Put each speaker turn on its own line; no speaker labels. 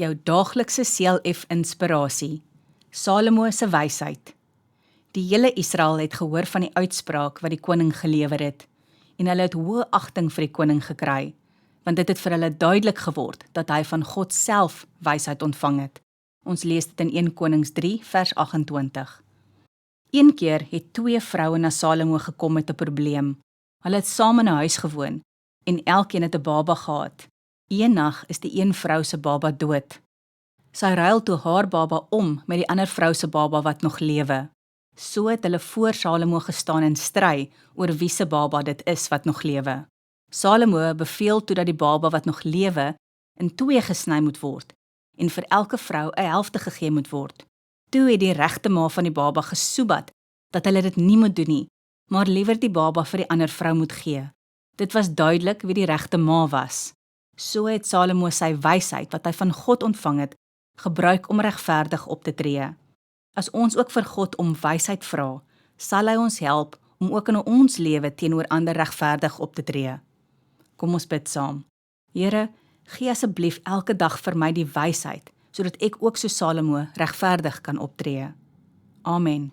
Jou daaglikse CLF inspirasie. Salomo se wysheid. Die hele Israel het gehoor van die uitspraak wat die koning gelewer het, en hulle het hoë agting vir die koning gekry, want dit het vir hulle duidelik geword dat hy van God self wysheid ontvang het. Ons lees dit in 1 Konings 3 vers 28. Een keer het 2 vroue na Salomo gekom met 'n probleem. Hulle het saam in 'n huis gewoon, en elkeen het 'n baba gehad. Eendag is die een vrou se baba dood. Sy ruil toe haar baba om met die ander vrou se baba wat nog lewe. So het hulle voor Salomo gestaan en stry oor wie se baba dit is wat nog lewe. Salomo beveel toe dat die baba wat nog lewe in 2 gesny moet word en vir elke vrou 'n helfte gegee moet word. Toe het die regte ma van die baba gesoebat dat hulle dit nie moet doen nie, maar liewer die baba vir die ander vrou moet gee. Dit was duidelik wie die regte ma was. So het Salomo sy wysheid wat hy van God ontvang het, gebruik om regverdig op te tree. As ons ook vir God om wysheid vra, sal hy ons help om ook in ons lewe teenoor ander regverdig op te tree. Kom ons bid saam. Here, gee asseblief elke dag vir my die wysheid, sodat ek ook so Salomo regverdig kan optree. Amen.